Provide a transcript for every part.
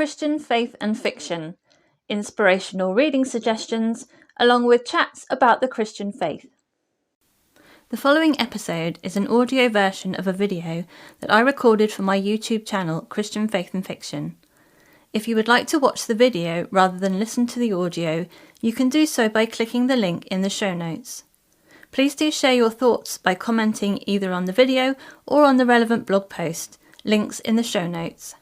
Christian faith and fiction, inspirational reading suggestions, along with chats about the Christian faith. The following episode is an audio version of a video that I recorded for my YouTube channel, Christian Faith and Fiction. If you would like to watch the video rather than listen to the audio, you can do so by clicking the link in the show notes. Please do share your thoughts by commenting either on the video or on the relevant blog post, links in the show notes.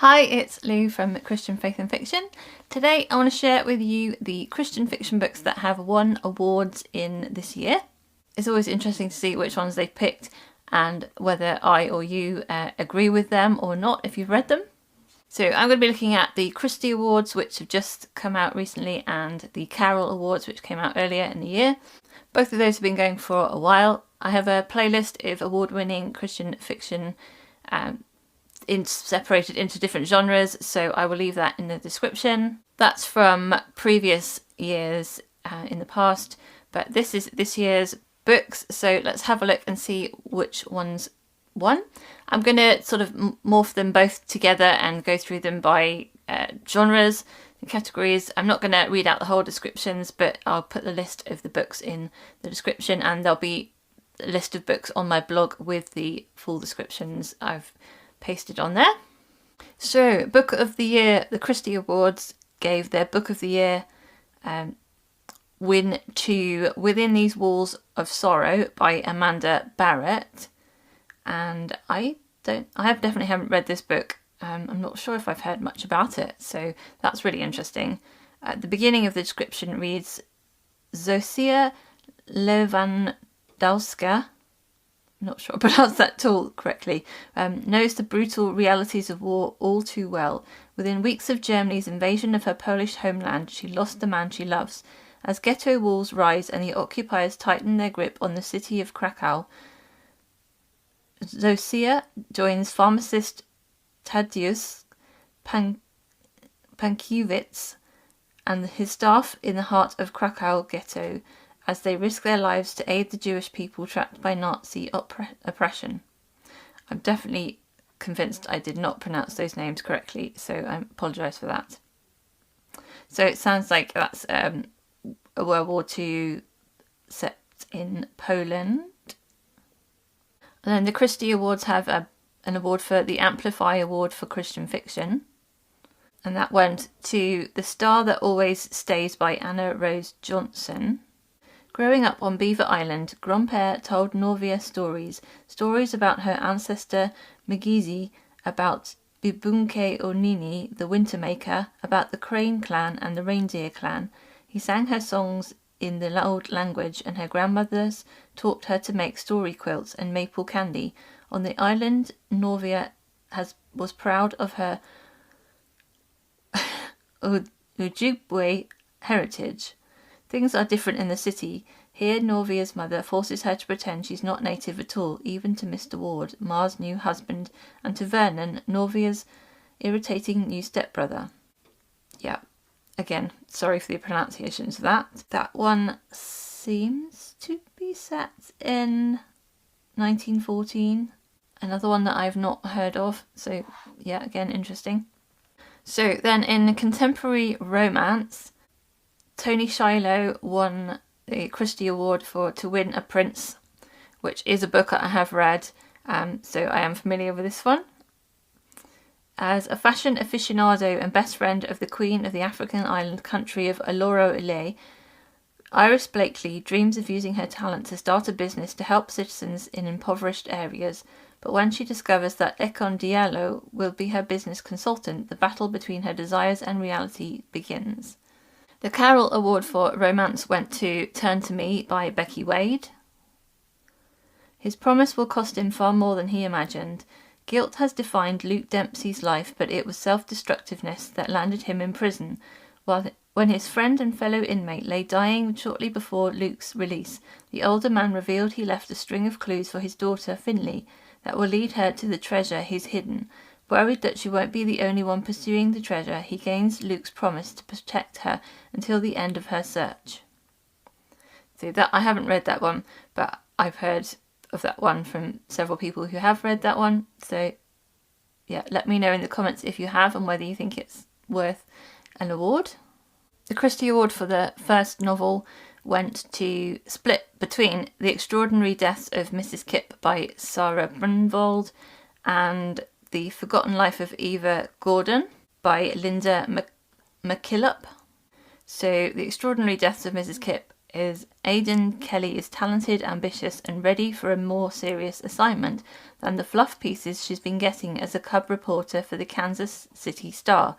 Hi, it's Lou from Christian Faith and Fiction. Today I want to share with you the Christian fiction books that have won awards in this year. It's always interesting to see which ones they've picked and whether I or you agree with them or not if you've read them. So I'm going to be looking at the Christie Awards, which have just come out recently, and the Carol Awards, which came out earlier in the year. Both of those have been going for a while. I have a playlist of award-winning Christian fiction separated into different genres, so I will leave that in the description. That's from previous years in the past, but this is this year's books, so let's have a look and see which ones won. I'm going to sort of morph them both together and go through them by genres and categories. I'm not going to read out the whole descriptions, but I'll put the list of the books in the description, and there'll be a list of books on my blog with the full descriptions I've pasted on there. So, Book of the Year, the Christie Awards gave their Book of the Year win to Within These Walls of Sorrow by Amanda Barratt. And I definitely haven't read this book. I'm not sure if I've heard much about it, so that's really interesting. At the beginning of the description reads, Zosia Lewandowska, I'm not sure I pronounced that at all correctly, knows the brutal realities of war all too well. Within weeks of Germany's invasion of her Polish homeland, she lost the man she loves. As ghetto walls rise and the occupiers tighten their grip on the city of Krakow, Zosia joins pharmacist Tadeusz Pankiewicz and his staff in the heart of Krakow ghetto as they risk their lives to aid the Jewish people trapped by Nazi oppression. I'm definitely convinced I did not pronounce those names correctly, so I apologise for that. So it sounds like that's a World War II set in Poland. And then the Christie Awards have an award for the Amplify Award for Christian Fiction. And that went to The Star That Always Stays by Anna Rose Johnson. Growing up on Beaver Island, Grandpère told Norvia stories about her ancestor Mgizi, about Bibunke Onini, the Winter Maker, about the Crane clan and the Reindeer clan. He sang her songs in the old language, and her grandmothers taught her to make story quilts and maple candy. On the island, Norvia was proud of her Ojibwe heritage. Things are different in the city. Here, Norvia's mother forces her to pretend she's not native at all, even to Mr. Ward, Ma's new husband, and to Vernon, Norvia's irritating new stepbrother. Yeah, again, sorry for the pronunciations of that. That one seems to be set in 1914. Another one that I've not heard of, so yeah, again, interesting. So then in contemporary romance, Toni Shiloh won the Christie Award for To Win a Prince, which is a book I have read, so I am familiar with this one. As a fashion aficionado and best friend of the Queen of the African island country of Aloro Ile, Iris Blakely dreams of using her talent to start a business to help citizens in impoverished areas, but when she discovers that Ekon Diallo will be her business consultant, the battle between her desires and reality begins. The Carol Award for Romance went to Turn to Me by Becky Wade. His promise will cost him far more than he imagined. Guilt has defined Luke Dempsey's life, but it was self-destructiveness that landed him in prison. When his friend and fellow inmate lay dying shortly before Luke's release, the older man revealed he left a string of clues for his daughter, Finley, that will lead her to the treasure he's hidden. Worried that she won't be the only one pursuing the treasure, he gains Luke's promise to protect her until the end of her search. So that I haven't read that one, but I've heard of that one from several people who have read that one, so yeah, let me know in the comments if you have and whether you think it's worth an award. The Christie Award for the first novel went to split between The Extraordinary Deaths of Mrs. Kipp by Sara Brunsvold and The Forgotten Life of Eva Gordon by Linda MacKillop. So The Extraordinary Deaths of Mrs. Kipp is Aidan Kelly is talented, ambitious and ready for a more serious assignment than the fluff pieces she's been getting as a cub reporter for the Kansas City Star.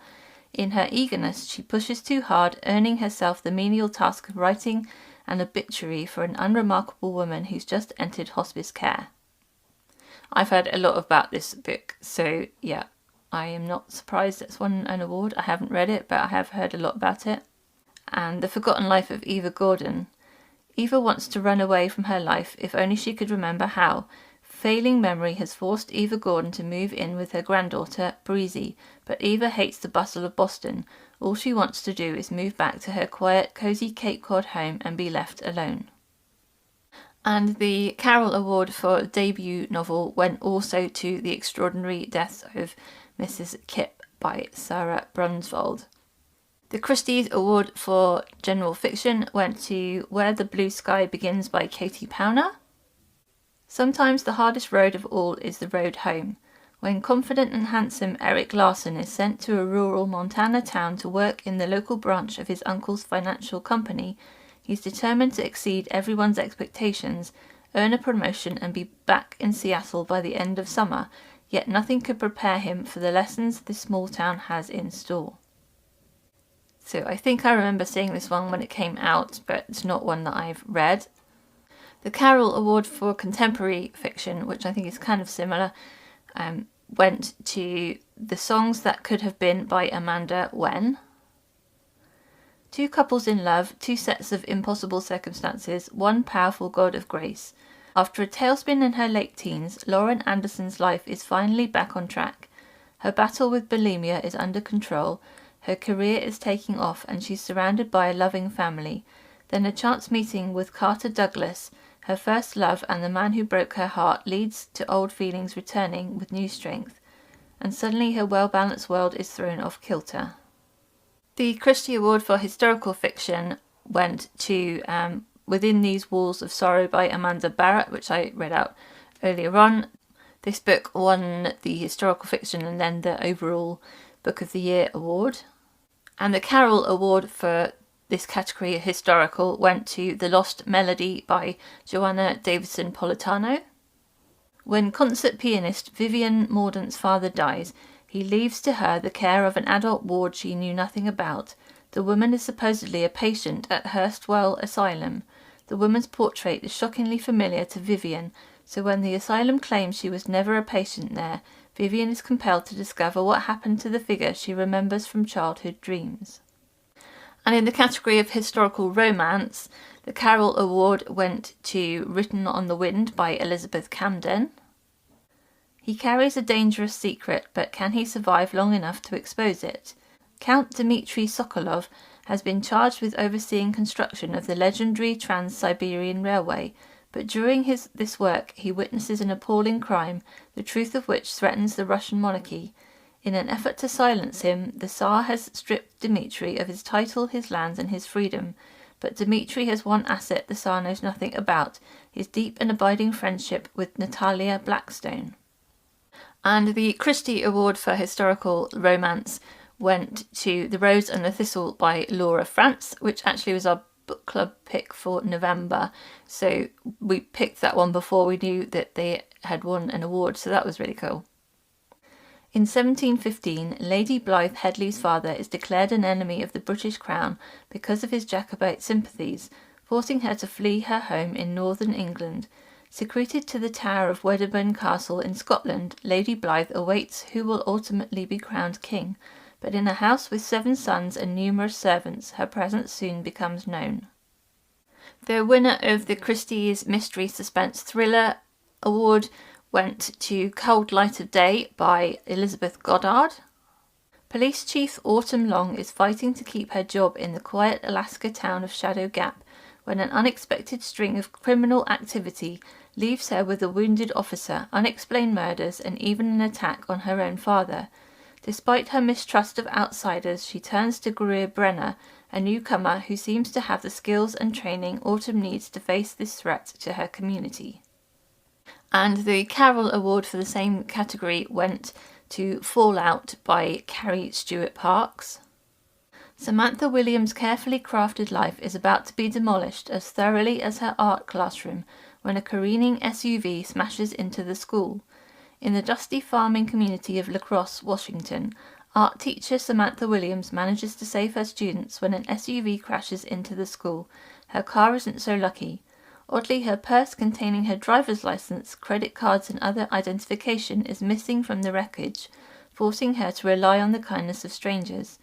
In her eagerness, she pushes too hard, earning herself the menial task of writing an obituary for an unremarkable woman who's just entered hospice care. I've heard a lot about this book, so yeah, I am not surprised it's won an award. I haven't read it, but I have heard a lot about it. And The Forgotten Life of Eva Gordon. Eva wants to run away from her life, if only she could remember how. Failing memory has forced Eva Gordon to move in with her granddaughter, Breezy, but Eva hates the bustle of Boston. All she wants to do is move back to her quiet, cosy Cape Cod home and be left alone. And the Carroll Award for debut novel went also to The Extraordinary Deaths of Mrs. Kipp by Sara Brunsvold. The Christie's Award for general fiction went to Where the Blue Sky Begins by Katie Powner. Sometimes the hardest road of all is the road home. When confident and handsome Eric Larson is sent to a rural Montana town to work in the local branch of his uncle's financial company, he's determined to exceed everyone's expectations, earn a promotion and be back in Seattle by the end of summer, yet nothing could prepare him for the lessons this small town has in store. So I think I remember seeing this one when it came out, but it's not one that I've read. The Carroll Award for Contemporary Fiction, which I think is kind of similar, went to The Songs That Could Have Been by Amanda Wen. Two couples in love, two sets of impossible circumstances, one powerful god of grace. After a tailspin in her late teens, Lauren Anderson's life is finally back on track. Her battle with bulimia is under control, her career is taking off and she's surrounded by a loving family. Then a chance meeting with Carter Douglas, her first love and the man who broke her heart, leads to old feelings returning with new strength, and suddenly her well-balanced world is thrown off kilter. The Christie Award for Historical Fiction went to Within These Walls of Sorrow by Amanda Barratt, which I read out earlier on. This book won the Historical Fiction and then the overall Book of the Year award. And the Carroll Award for this category, historical, went to The Lost Melody by Joanna Davidson Politano. When concert pianist Vivian Mordaunt's father dies, he leaves to her the care of an adult ward she knew nothing about. The woman is supposedly a patient at Hurstwell Asylum. The woman's portrait is shockingly familiar to Vivian, so when the asylum claims she was never a patient there, Vivian is compelled to discover what happened to the figure she remembers from childhood dreams. And in the category of historical romance, the Carroll Award went to Written on the Wind by Elizabeth Camden. He carries a dangerous secret, but can he survive long enough to expose it? Count Dmitry Sokolov has been charged with overseeing construction of the legendary Trans-Siberian Railway, but during this work he witnesses an appalling crime, the truth of which threatens the Russian monarchy. In an effort to silence him, the Tsar has stripped Dmitry of his title, his lands and his freedom. But Dmitry has one asset the Tsar knows nothing about, his deep and abiding friendship with Natalia Blackstone. And the Christie Award for Historical Romance went to The Rose and the Thistle by Laura Frantz, which actually was our book club pick for November. So we picked that one before we knew that they had won an award, so that was really cool. In 1715, Lady Blythe Headley's father is declared an enemy of the British Crown because of his Jacobite sympathies, forcing her to flee her home in northern England. Secreted to the tower of Wedderburn Castle in Scotland, Lady Blythe awaits who will ultimately be crowned king, but in a house with 7 sons and numerous servants, her presence soon becomes known. The winner of the Christie's Mystery Suspense Thriller Award went to Cold Light of Day by Elizabeth Goddard. Police Chief Autumn Long is fighting to keep her job in the quiet Alaska town of Shadow Gap when an unexpected string of criminal activity leaves her with a wounded officer, unexplained murders, and even an attack on her own father. Despite her mistrust of outsiders, she turns to Greer Brenner, a newcomer who seems to have the skills and training Autumn needs to face this threat to her community. And the Carroll Award for the same category went to Fallout by Carrie Stewart Parks. Samantha Williams' carefully crafted life is about to be demolished as thoroughly as her art classroom when a careening SUV smashes into the school. In the dusty farming community of La Crosse, Washington, art teacher Samantha Williams manages to save her students when an SUV crashes into the school. Her car isn't so lucky. Oddly, her purse containing her driver's license, credit cards and other identification is missing from the wreckage, forcing her to rely on the kindness of strangers.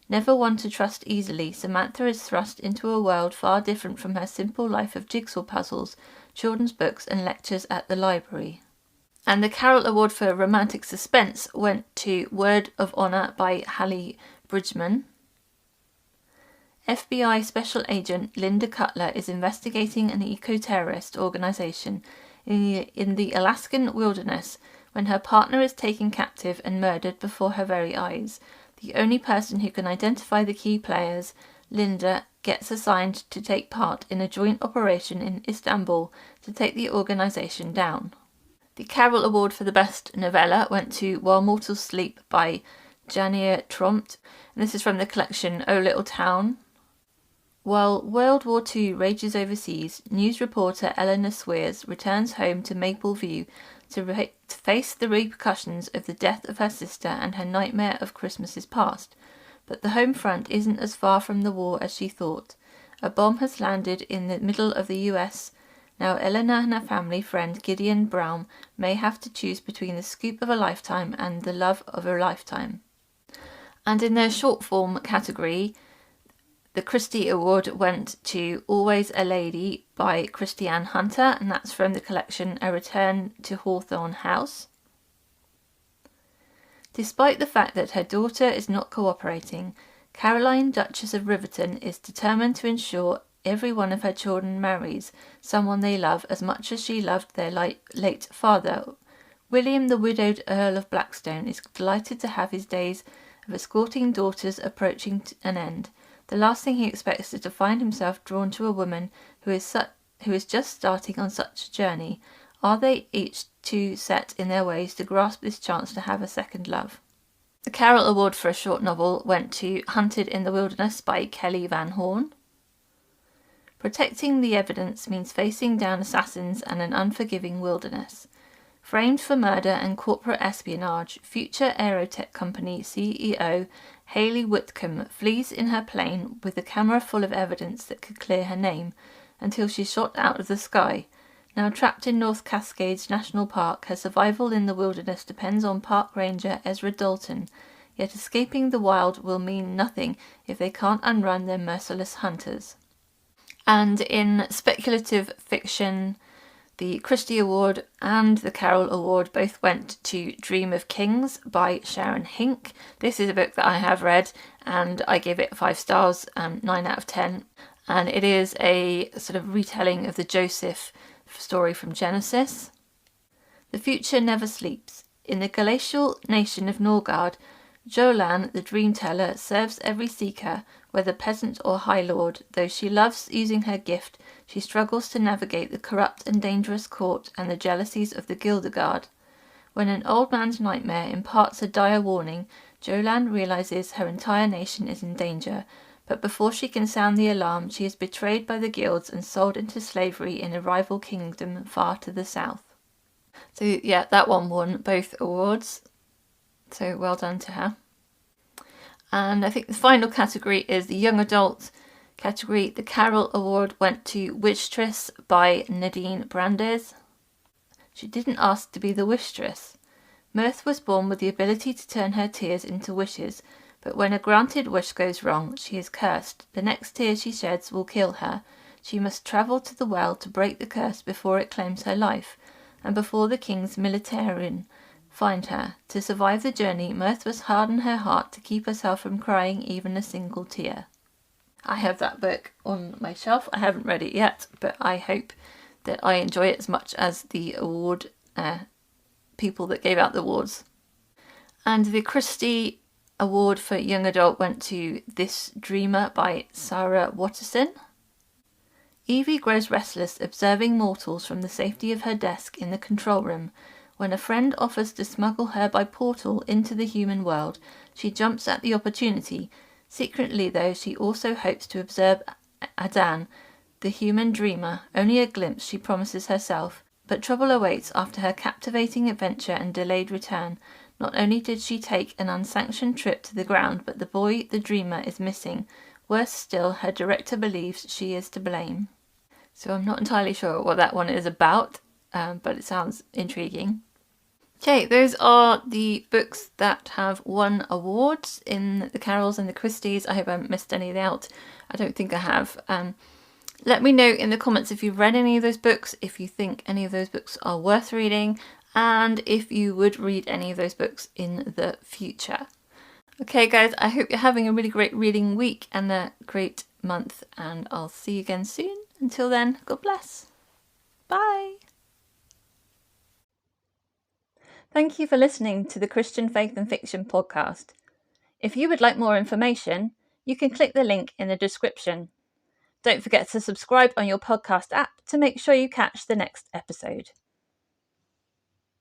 Never one to trust easily, Samantha is thrust into a world far different from her simple life of jigsaw puzzles, children's books and lectures at the library. And the Carroll Award for Romantic Suspense went to Word of Honor by Hallie Bridgman. FBI Special Agent Linda Cutler is investigating an eco-terrorist organization in the Alaskan wilderness when her partner is taken captive and murdered before her very eyes. The only person who can identify the key players, Linda, gets assigned to take part in a joint operation in Istanbul to take the organization down. The Carroll Award for the Best Novella went to While Mortals Sleep by Janier Trompt, and this is from the collection O Little Town. While World War II rages overseas, news reporter Eleanor Swears returns home to Maple View to face the repercussions of the death of her sister and her nightmare of Christmases past. But the home front isn't as far from the war as she thought. A bomb has landed in the middle of the US. Now Eleanor and her family friend Gideon Brown may have to choose between the scoop of a lifetime and the love of a lifetime. And in the short form category, the Christie Award went to Always a Lady by Christiane Hunter, and that's from the collection A Return to Hawthorne House. Despite the fact that her daughter is not cooperating, Caroline, Duchess of Riverton, is determined to ensure every one of her children marries someone they love as much as she loved their late father. William, the widowed Earl of Blackstone, is delighted to have his days of escorting daughters approaching an end. The last thing he expects is to find himself drawn to a woman who is just starting on such a journey. Are they each too set in their ways to grasp this chance to have a second love? The Carroll Award for a short novel went to Hunted in the Wilderness by Kelly Van Horn. Protecting the evidence means facing down assassins and an unforgiving wilderness. Framed for murder and corporate espionage, future aerotech company CEO Hayley Whitcomb flees in her plane with a camera full of evidence that could clear her name until she's shot out of the sky. Now trapped in North Cascades National Park, her survival in the wilderness depends on park ranger Ezra Dalton, yet escaping the wild will mean nothing if they can't outrun their merciless hunters. And in speculative fiction, the Christie Award and the Carroll Award both went to Dream of Kings by Sharon Hinck. This is a book that I have read and I give it 5 stars, 9 out of 10. And it is a sort of retelling of the Joseph story from Genesis. The future never sleeps. In the glacial nation of Norgard, Jolan, the dream teller, serves every seeker, whether peasant or high lord. Though she loves using her gift, she struggles to navigate the corrupt and dangerous court and the jealousies of the Gilderguard. When an old man's nightmare imparts a dire warning, Jolan realizes her entire nation is in danger, but before she can sound the alarm, she is betrayed by the guilds and sold into slavery in a rival kingdom far to the south. So yeah, that one won both awards. So well done to her. And I think the final category is the young adult category. The Carroll Award went to Wishtress by Nadine Brandes. She didn't ask to be the wishtress. Mirth was born with the ability to turn her tears into wishes, but when a granted wish goes wrong, she is cursed. The next tear she sheds will kill her. She must travel to the well to break the curse before it claims her life, and before the king's militarian find her. To survive the journey, Mirth must harden her heart to keep herself from crying even a single tear. I have that book on my shelf. I haven't read it yet, but I hope that I enjoy it as much as the award people that gave out the awards. And the Christie Award for Young Adult went to This Dreamer by Sara Watterson. Evie grows restless observing mortals from the safety of her desk in the control room. When a friend offers to smuggle her by portal into the human world, she jumps at the opportunity. Secretly, though, she also hopes to observe Adan, the human dreamer, only a glimpse she promises herself. But trouble awaits after her captivating adventure and delayed return. Not only did she take an unsanctioned trip to the ground, but the boy, the dreamer, is missing. Worse still, her director believes she is to blame. So I'm not entirely sure what that one is about, but it sounds intriguing. Okay, those are the books that have won awards in the Carols and the Christies. I hope I haven't missed any out. I don't think I have. Let me know in the comments if you've read any of those books, if you think any of those books are worth reading, and if you would read any of those books in the future. Okay guys, I hope you're having a really great reading week and a great month, and I'll see you again soon. Until then, God bless. Bye. Thank you for listening to the Christian Faith and Fiction podcast. If you would like more information, you can click the link in the description. Don't forget to subscribe on your podcast app to make sure you catch the next episode.